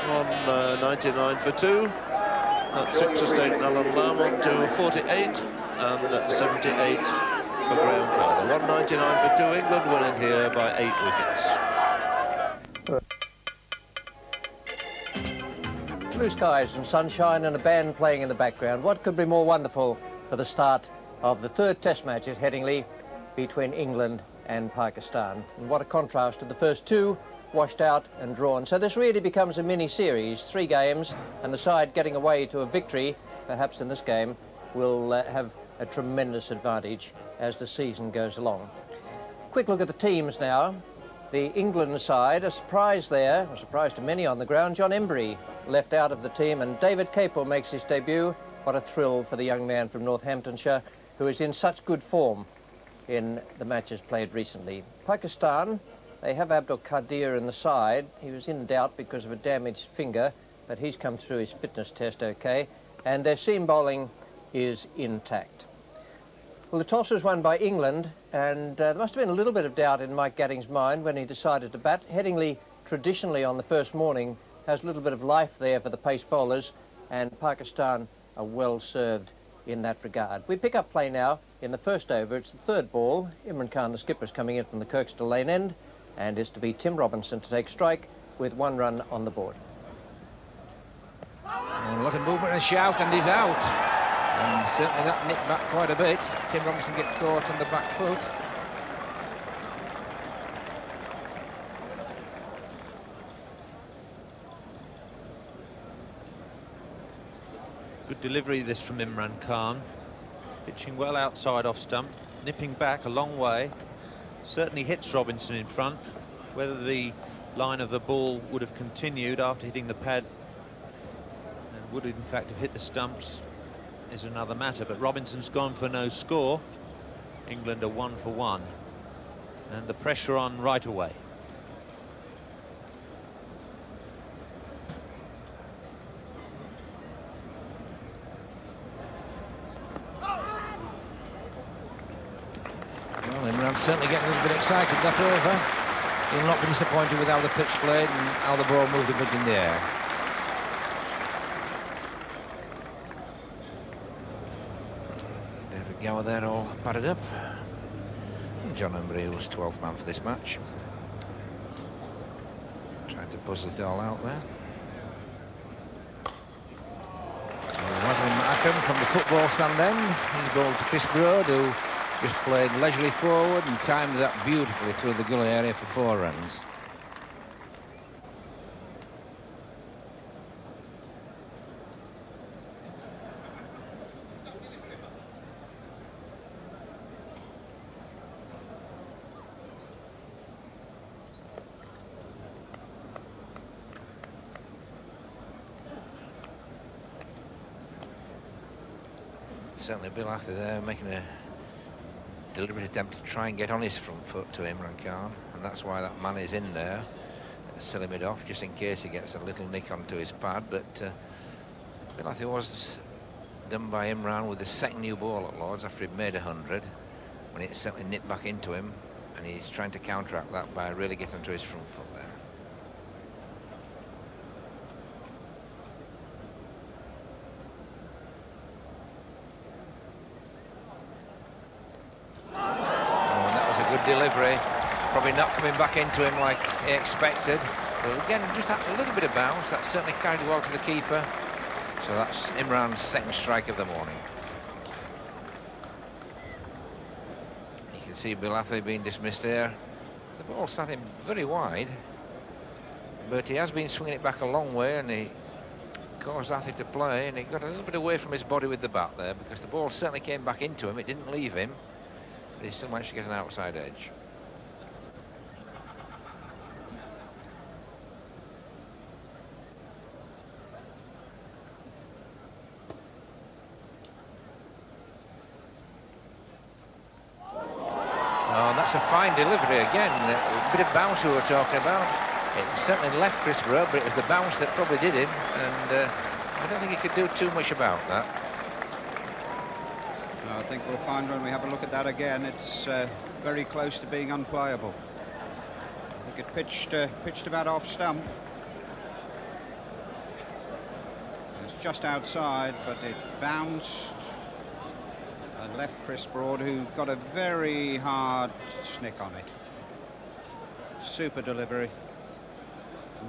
on 99 for 2. At 6 estate Alan Lamont to 48 and 78 for Graham Fowler. 199 for 2. England winning here by 8 wickets. Blue skies and sunshine and a band playing in the background. What could be more wonderful for the start of the 3rd Test match at Headingley between England and Pakistan? And what a contrast to the first 2, washed out and drawn. So this really becomes a mini-series, 3 games, and the side getting away to a victory, perhaps in this game, will have a tremendous advantage as the season goes along. Quick look at the teams now. The England side, a surprise there, a surprise to many on the ground. John Embry left out of the team, and David Capel makes his debut. What a thrill for the young man from Northamptonshire, who is in such good form in the matches played recently. Pakistan, they have Abdul Qadir in the side. He was in doubt because of a damaged finger, but he's come through his fitness test okay, and their seam bowling is intact. Well, the toss was won by England, and there must have been a little bit of doubt in Mike Gadding's mind when he decided to bat. Headingley, traditionally on the first morning, has a little bit of life there for the pace bowlers, and Pakistan are well served in that regard. We pick up play now in the first over. It's the 3rd ball. Imran Khan, the skipper, is coming in from the Kirkstall lane end, and is to be Tim Robinson to take strike with 1 run on the board. And a lot of movement and shout, and he's out. And certainly that nipped back quite a bit. Tim Robinson gets caught on the back foot. Good delivery this from Imran Khan. Pitching well outside off stump, nipping back a long way. Certainly hits Robinson in front. Whether the line of the ball would have continued after hitting the pad and would in fact have hit the stumps is another matter, but Robinson's gone for no score. England are 1 for 1, and the pressure on right away. Well, Imran's certainly getting a little bit excited. That over. He'll not be disappointed with how the pitch played and how the ball moved a bit in the air. David Gower there all padded up. And John Embry was 12th man for this match. Trying to buzz it all out there. WASIM AKRAM from the football stand end. He's bowled to Chris Broad, who just played leisurely forward and timed that beautifully through the gully area for 4 runs. Certainly Bill Ather there making a deliberate attempt to try and get on his front foot to Imran Khan, and that's why that man is in there, selling it off just in case he gets a little nick onto his pad. But Bill Ather was done by Imran with the 2nd new ball at Lords after he'd made 100, when it certainly nipped back into him, and he's trying to counteract that by really getting to his front foot there. Delivery, probably not coming back into him like he expected, but again just had a little bit of bounce. That certainly carried well to the keeper, so that's Imran's 2nd strike of the morning. You can see Bill Ather being dismissed here. The ball sat him very wide, but he has been swinging it back a long way, and he caused Ather to play, and he got a little bit away from his body with the bat there, because the ball certainly came back into him. It didn't leave him, but he still managed to get an outside edge. Oh, that's a fine delivery again. A bit of bounce we were talking about. It certainly left Chris Broad, but it was the bounce that probably did him, and I don't think he could do too much about that. I think we'll find when we have a look at that again, it's very close to being unplayable. I think it pitched about off stump. just outside, but it bounced and left Chris Broad, who got a very hard snick on it. Super delivery.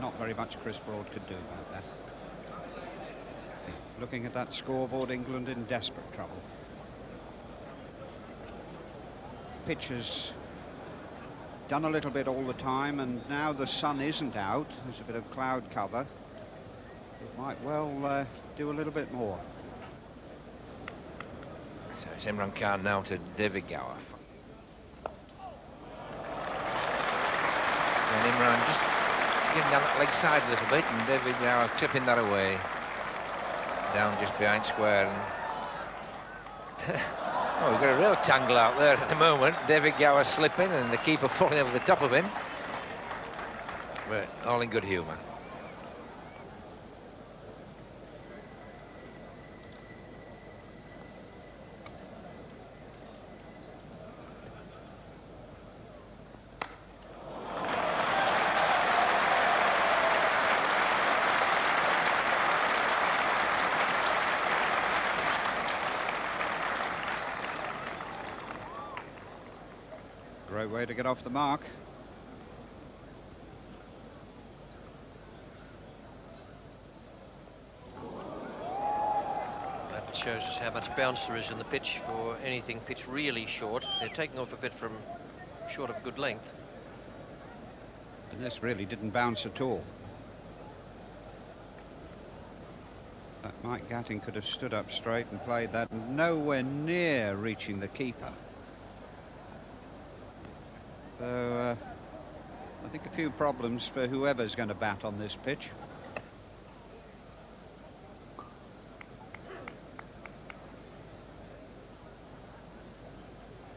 Not very much Chris Broad could do about that. Looking at that scoreboard, England in desperate trouble. Pitch has done a little bit all the time, and now the sun isn't out. There's a bit of cloud cover. It might well do a little bit more. So it's Imran Khan now to David Gower. And Imran just getting down that leg side a little bit, and David Gower clipping that away. Down just behind square. And oh, we've got a real tangle out there at the moment. David Gower slipping and the keeper falling over the top of him. But all in good humour. Great way to get off the mark. That shows us how much bounce there is in the pitch for anything pitched really short. They're taking off a bit from short of good length. And this really didn't bounce at all. That Mike Gatting could have stood up straight and played that, nowhere near reaching the keeper. So I think a few problems for whoever's going to bat on this pitch.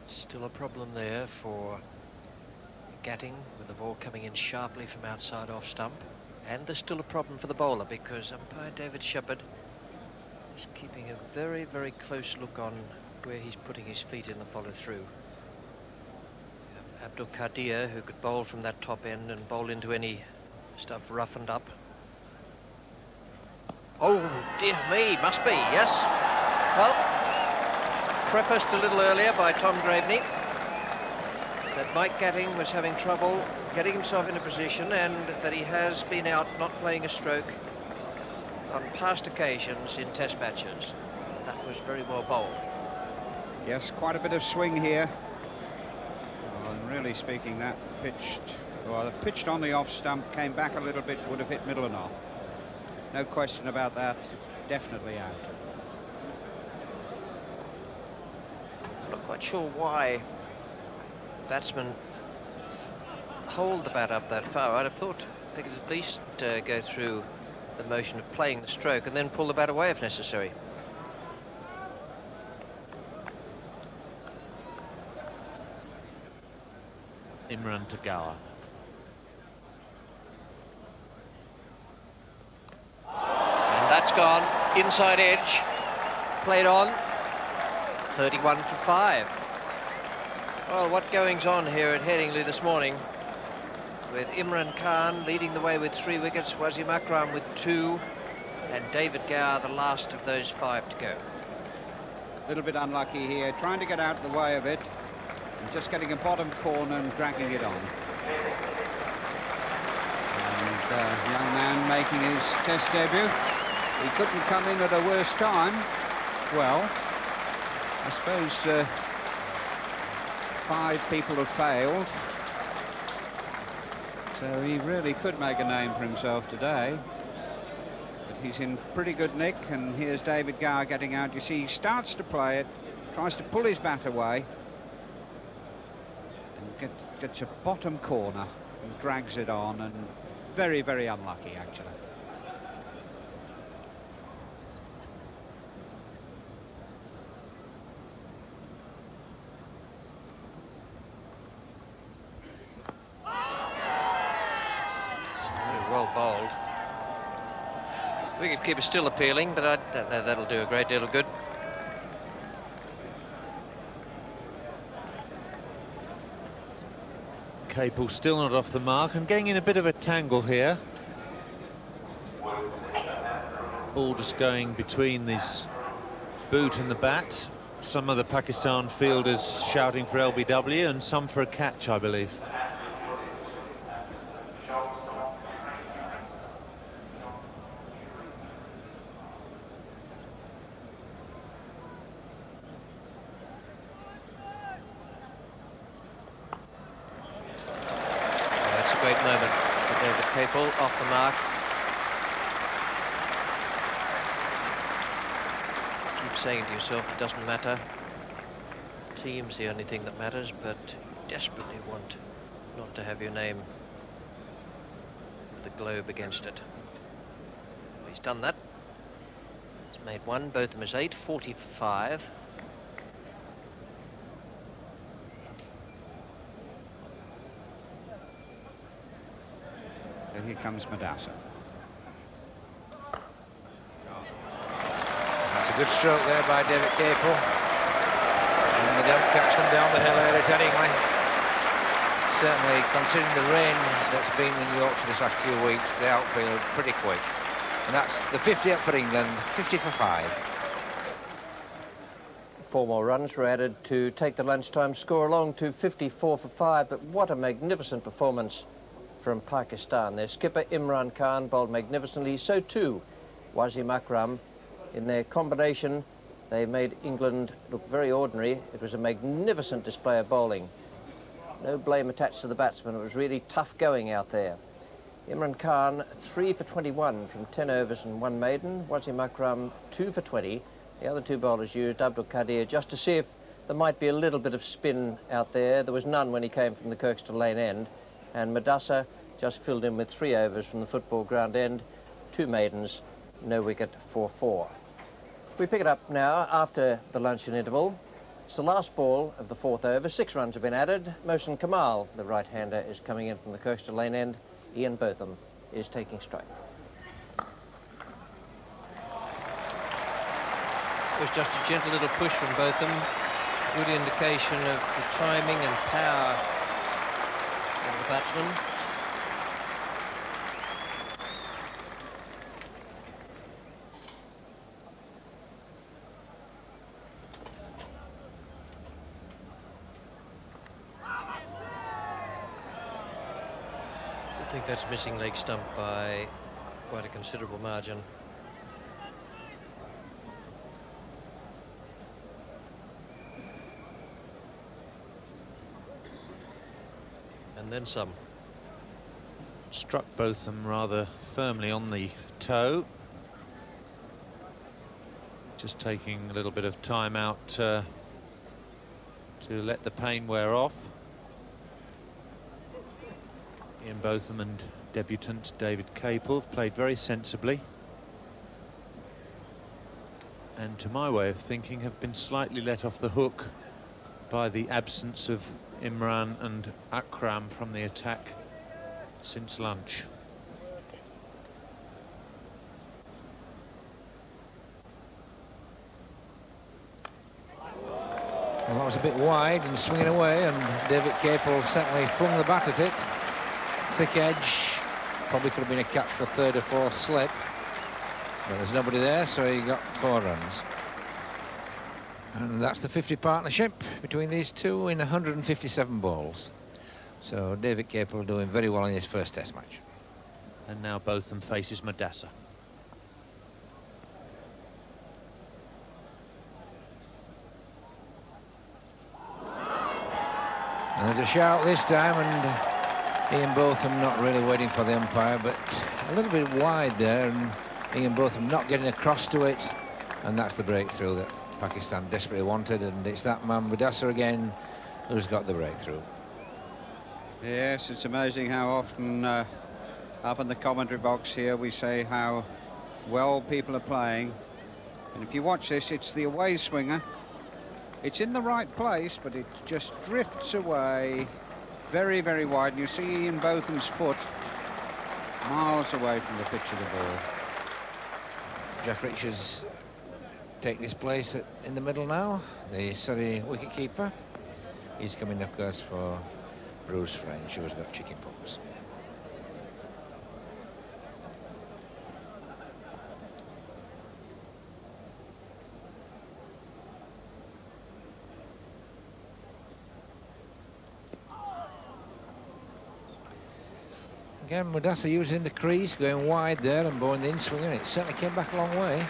Still a problem there for Gatting, with the ball coming in sharply from outside off stump. And there's still a problem for the bowler, because umpire David Shepherd is keeping a very, very close look on where he's putting his feet in the follow-through. Abdul Qadir, who could bowl from that top end and bowl into any stuff roughened up. Oh, dear me, must be, yes. Well, prefaced a little earlier by Tom Graveney that Mike Gatting was having trouble getting himself in a position, and that he has been out not playing a stroke on past occasions in test matches. That was very well bowled. Yes, quite a bit of swing here. And really speaking, that pitched on the off stump, came back a little bit, would have hit middle and off. No question about that. Definitely out. I'm not quite sure why batsmen hold the bat up that far. I'd have thought they could at least go through the motion of playing the stroke and then pull the bat away if necessary. Imran to Gower. And that's gone inside edge, played on, 31 for 5. Well, what goings on here at Headingley this morning, with Imran Khan leading the way with 3 wickets, WASIM AKRAM with 2, and David Gower the last of those 5 to go. A little bit unlucky here, trying to get out of the way of it, and just getting a bottom corner and dragging it on. And young man making his test debut. He couldn't come in at a worse time. Well, I suppose 5 people have failed, so he really could make a name for himself today. But he's in pretty good nick, and here's David Gower getting out. You see, he starts to play it, tries to pull his bat away, and gets a bottom corner and drags it on, and very, very unlucky, actually. Well bowled. Wicketkeeper still appealing, but I don't know that'll do a great deal of good. Capel still not off the mark and getting in a bit of a tangle here. all just going between this boot and the bat. Some of the Pakistan fielders shouting for LBW and some for a catch, I believe. It's a great moment for David Capel, off the mark. Keep saying to yourself, it doesn't matter. Team's the only thing that matters, but you desperately want not to have your name with the globe against it. He's done that. He's made one, both of them is 8, 40 for 5. And here comes Madassa. That's a good stroke there by David Capel. And they don't catch them down the hill here at Headingley. Certainly, considering the rain that's been in Yorkshire this last few weeks, the outfield pretty quick. And that's the 50 up for England, 50 for 5. 4 more runs were added to take the lunchtime score along to 54 for 5, but what a magnificent performance from Pakistan. Their skipper Imran Khan bowled magnificently, so too WASIM AKRAM. In their combination, they made England look very ordinary. It was a magnificent display of bowling. No blame attached to the batsmen. It was really tough going out there. Imran Khan 3 for 21 from 10 overs and 1 maiden. WASIM AKRAM 2 for 20. The other 2 bowlers used Abdul Qadir just to see if there might be a little bit of spin out there. There was none when he came from the Kirkstall Lane end. And Madassa just filled in with 3 overs from the football ground end. 2 maidens, no wicket for 4. We pick it up now after the luncheon interval. It's the last ball of the 4th over. 6 runs have been added. Mohsin Kamal, the right-hander, is coming in from the Kirkstall Lane end. Ian Botham is taking strike. It was just a gentle little push from Botham. Good indication of the timing and power of the batsman. I think that's missing leg stump by quite a considerable margin. And then some. Struck both them rather firmly on the toe. Just taking a little bit of time out to let the pain wear off. Ian Botham and debutant David Capel have played very sensibly, and to my way of thinking have been slightly let off the hook by the absence of Imran and Akram from the attack since lunch. Well, that was a bit wide and swinging away, and David Capel certainly flung the bat at it. Thick edge, probably could have been a catch for 3rd or 4th slip, but there's nobody there, so he got 4 runs. And that's the 50 partnership between these two in 157 balls. So David Capel doing very well in his first Test match. And now Botham faces Madassa. And there's a shout this time, and Ian Botham not really waiting for the umpire, but a little bit wide there, and Ian Botham not getting across to it, and that's the breakthrough that Pakistan desperately wanted, and it's that man Madassa again who's got the breakthrough. Yes, it's amazing how often up in the commentary box here we say how well people are playing, and if you watch this, it's the away swinger. It's in the right place, but it just drifts away very, very wide, and you see Ian Botham's foot miles away from the pitch of the ball. Jack Richards taking his place in the middle now, the Surrey wicketkeeper. He's coming, of course, for Bruce French, who's got chicken pox. Again, Mudasa using the crease, going wide there and bowling the in-swing, and it certainly came back a long way.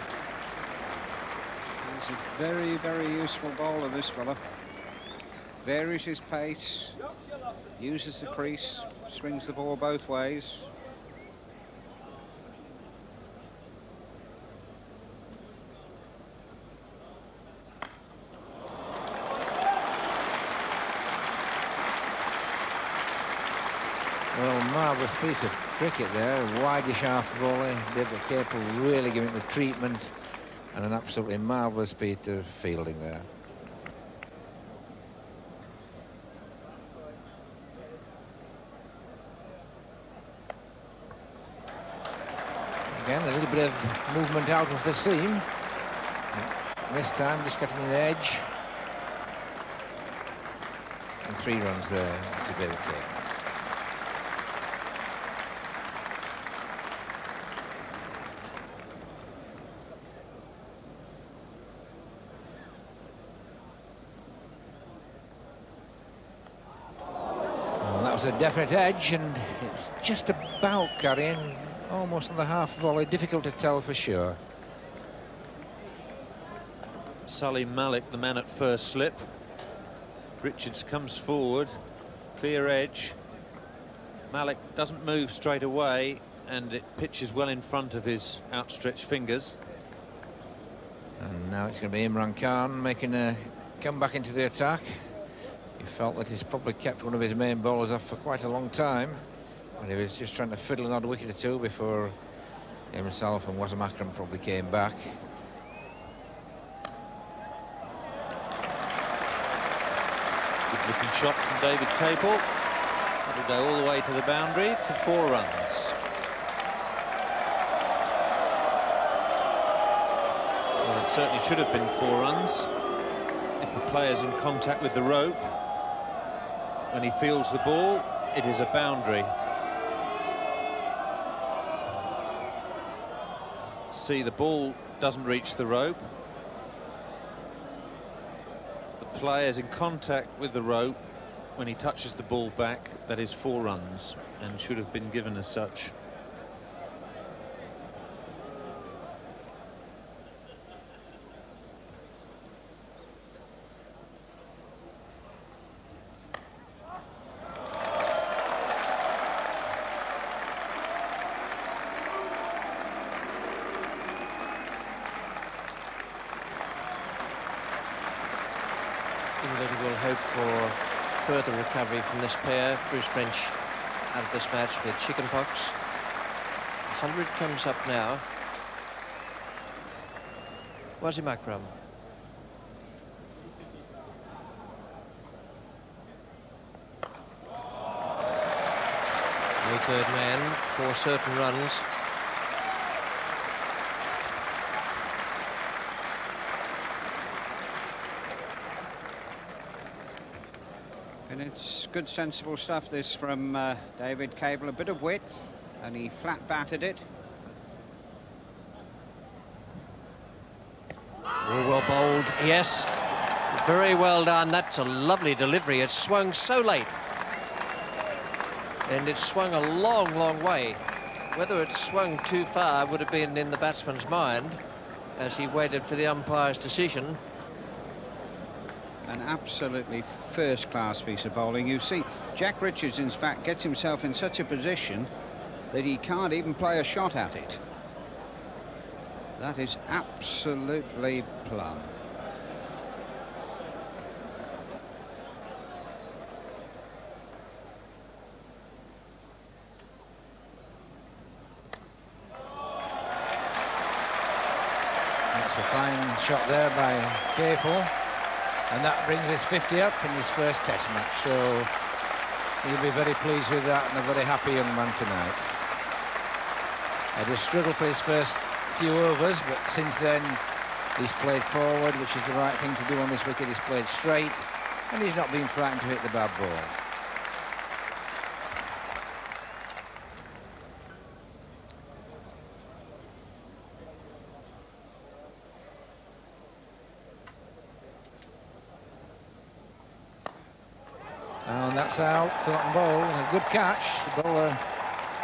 He's a very, very useful bowler, this fella. Varies his pace, uses the crease, swings the ball both ways. Well, marvellous piece of cricket there, wideish half volley. David Capel really giving it the treatment, and an absolutely marvellous piece of fielding there. Again, a little bit of movement out of the seam. This time just getting an edge. And 3 runs there to David Capel. A definite edge, and it's just about carrying, almost on the half volley. Difficult to tell for sure. Salim Malik, the man at first slip. Richards comes forward, clear edge. Malik doesn't move straight away, and it pitches well in front of his outstretched fingers. And now it's going to be Imran Khan making a comeback into the attack. He felt that he's probably kept one of his main bowlers off for quite a long time, when he was just trying to fiddle an odd wicket or two before himself and WASIM AKRAM probably came back. Good looking shot from David Capel. It'll go all the way to the boundary for 4 runs. Well, it certainly should have been 4 runs if the player's in contact with the rope. When he fields the ball, it is a boundary. See, the ball doesn't reach the rope. The player's in contact with the rope. When he touches the ball back, that is 4 runs, and should have been given as such. England will hope for further recovery from this pair. Bruce French out of this match with chickenpox. 100 comes up now. WASIM AKRAM. The 3rd man for certain runs. And it's good, sensible stuff, this, from David Capel. A bit of width, and he flat batted it. Well bowled, yes. Very well done. That's a lovely delivery. It swung so late. And it swung a long, long way. Whether it swung too far would have been in the batsman's mind as he waited for the umpire's decision. An absolutely first-class piece of bowling. You see, Jack Richards, in fact, gets himself in such a position that he can't even play a shot at it. That is absolutely plumb. That's a fine shot there by Capel. And that brings his 50 up in his first Test match, so he'll be very pleased with that, and a very happy young man tonight. Had a struggle for his first few overs, but since then he's played forward, which is the right thing to do on this wicket. He's played straight, and he's not been frightened to hit the bad ball. And that's out, caught and bowled. A good catch. The bowler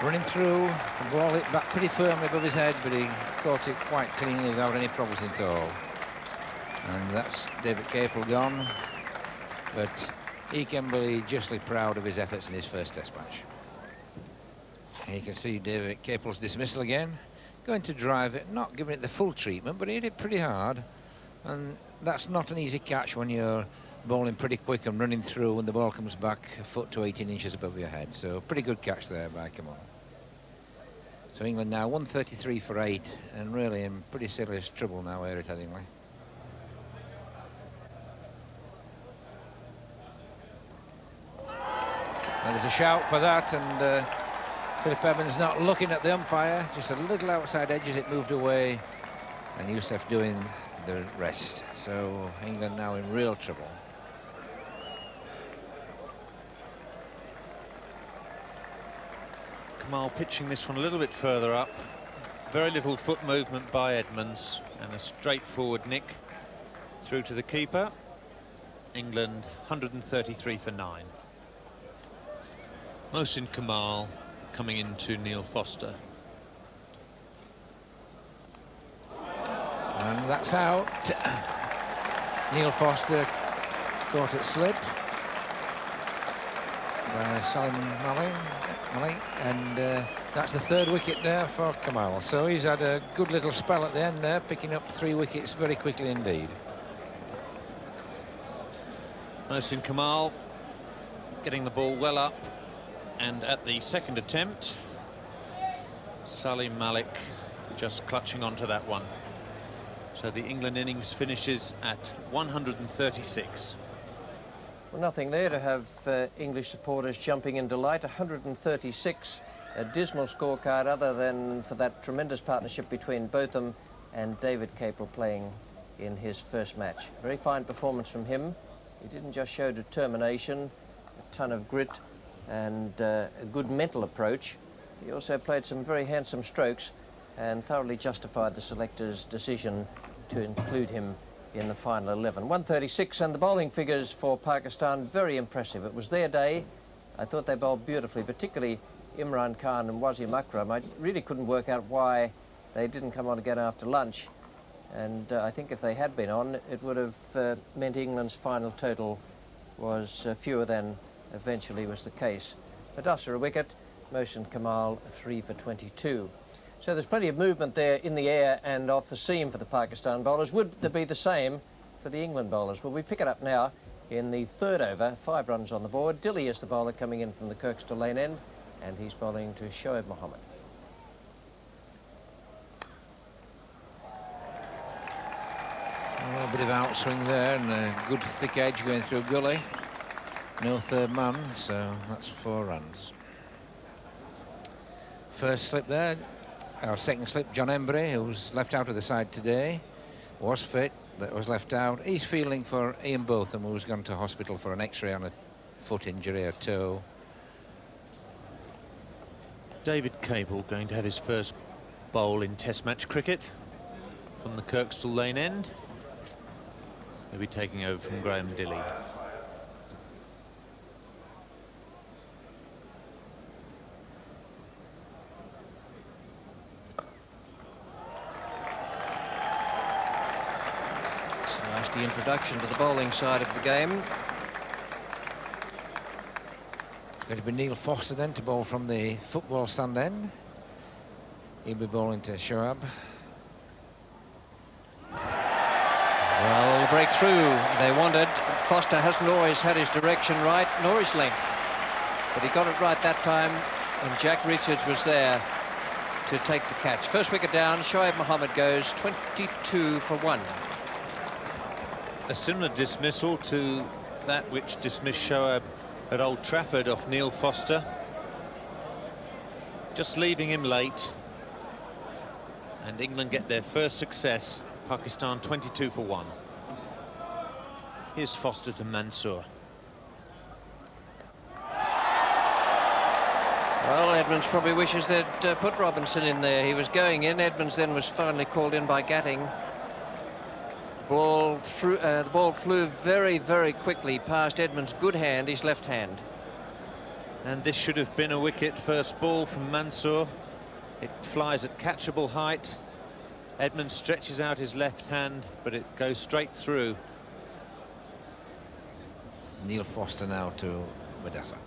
Running through, the ball hit back pretty firmly above his head, but he caught it quite cleanly without any problems at all. And that's David Capel gone, but he can be justly proud of his efforts in his first Test match. You can see David Capel's dismissal again, going to drive it, not giving it the full treatment, but he hit it pretty hard, and that's not an easy catch when you're bowling pretty quick and running through when the ball comes back a foot to 18 inches above your head. So pretty good catch there by Kamal. So England now 133 for 8 and really in pretty serious trouble now here at Headingley. Now there's a shout for that, and Philip Evans not looking at the umpire, just a little outside edge as it moved away, and Youssef doing the rest. So England now in real trouble. Kamal pitching this one a little bit further up. Very little foot movement by Edmonds, and a straightforward nick through to the keeper. England 133 for 9. Mohsin Kamal coming into Neil Foster. And that's out. Neil Foster caught it slip by Salim Malik, and that's the 3rd wicket there for Kamal. So he's had a good little spell at the end there, picking up 3 wickets very quickly indeed. Mohsin Kamal getting the ball well up, and at the 2nd attempt, Salim Malik just clutching onto that one. So the England innings finishes at 136. Well, nothing there to have English supporters jumping in delight. 136, a dismal scorecard other than for that tremendous partnership between Botham and David Capel playing in his first match. Very fine performance from him. He didn't just show determination, a ton of grit and a good mental approach. He also played some very handsome strokes and thoroughly justified the selector's decision to include him in the final 11. 136, and the bowling figures for Pakistan, very impressive. It was their day. I thought they bowled beautifully, particularly Imran Khan and WASIM AKRAM. I really couldn't work out why they didn't come on again after lunch. And I think if they had been on, it would have meant England's final total was fewer than eventually was the case. Madassa a wicket, Mohsin Kamal 3 for 22. So there's plenty of movement there in the air and off the seam for the Pakistan bowlers. Would there be the same for the England bowlers? Well, we pick it up now in the 3rd over, 5 runs on the board. Dilly is the bowler coming in from the Kirkstall lane end, and he's bowling to Shoaib Mohammed. A bit of outswing there and a good thick edge going through gully. No 3rd man, so that's 4 runs. First slip there, our 2nd slip, John Embry, who was left out of the side today, was fit but was left out. He's feeling for Ian Botham, who's gone to hospital for an X-ray on a foot injury or toe. David Capel going to have his first bowl in Test match cricket from the Kirkstall lane end. He'll be taking over from Graham Dilly. The introduction to the bowling side of the game. It's going to be Neil Foster then to bowl from the football stand end. He'll be bowling to Shoaib. Well, the breakthrough they wanted. Foster hasn't always had his direction right, nor his length. But he got it right that time, and Jack Richards was there to take the catch. First wicket down, Shoaib Mohammed goes 22 for 1. A similar dismissal to that which dismissed Shoaib at Old Trafford off Neil Foster. Just leaving him late. And England get their first success. Pakistan 22 for 1. Here's Foster to Mansour. Well, Edmonds probably wishes they'd put Robinson in there. He was going in. Edmonds then was finally called in by Gatting. The ball flew very, very quickly past Edmonds' good hand, his left hand. And this should have been a wicket. First ball from Mansour. It flies at catchable height. Edmonds stretches out his left hand, but it goes straight through. Neil Foster now to Madassa.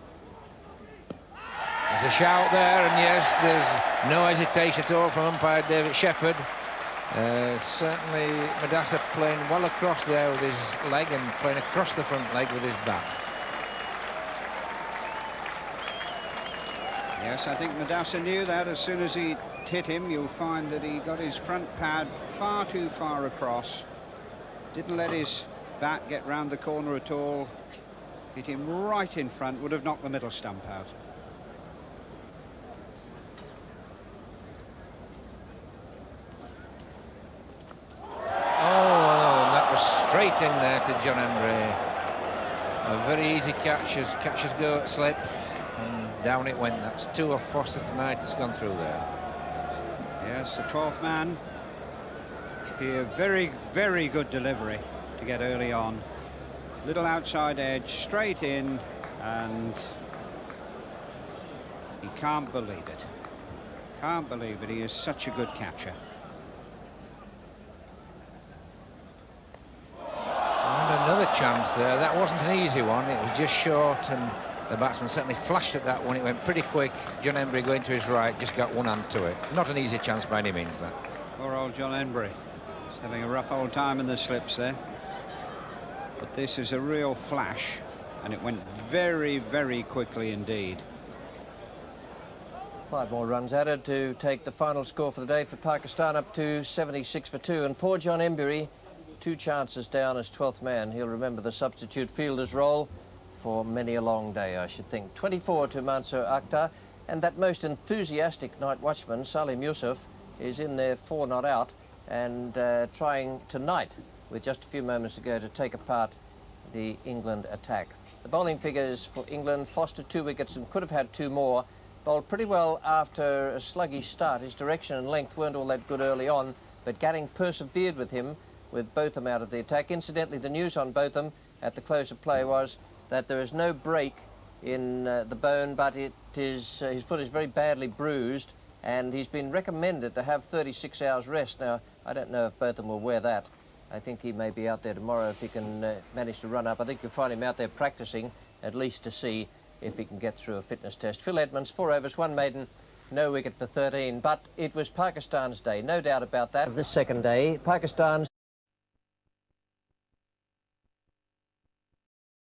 There's a shout there, and yes, there's no hesitation at all from umpire David Shepherd. Certainly Madassa playing well across there with his leg and playing across the front leg with his bat. Yes, I think Madassa knew that. As soon as he hit him, you'll find that he got his front pad far too far across. Didn't let his bat get round the corner at all. Hit him right in front, would have knocked the middle stump out. Oh, and that was straight in there to John Embry. A very easy catch as catches go at slip, and down it went. That's 2 off Foster tonight. It's gone through there. Yes, the 12th man. Here, very, very good delivery to get early on. Little outside edge, straight in, and he can't believe it. Can't believe it. He is such a good catcher. And another chance there. That wasn't an easy one. It was just short, and the batsman certainly flashed at that one. It went pretty quick. John Embry going to his right, just got one hand to it. Not an easy chance by any means, that. Poor old John Embry. He's having a rough old time in the slips there. But this is a real flash, and it went very, very quickly indeed. 5 more runs added to take the final score for the day for Pakistan up to 76 for 2. And poor John Embry, 2 chances down as 12th man. He'll remember the substitute fielder's role for many a long day, I should think. 24 to Mansour Akhtar, and that most enthusiastic night watchman, Salim Yusuf, is in there 4 not out, and trying tonight, with just a few moments to go, to take apart the England attack. The bowling figures for England: Foster 2 wickets and could have had 2 more. Bowled pretty well after a sluggish start. His direction and length weren't all that good early on, but Gatting persevered with him, with Botham out of the attack. Incidentally, the news on Botham at the close of play was that there is no break in the bone, but it is his foot is very badly bruised, and he's been recommended to have 36 hours rest. Now, I don't know if Botham will wear that. I think he may be out there tomorrow if he can manage to run up. I think you'll find him out there practicing, at least to see if he can get through a fitness test. Phil Edmonds, 4 overs, 1 maiden, no wicket for 13. But it was Pakistan's day, no doubt about that. This second day, Pakistan's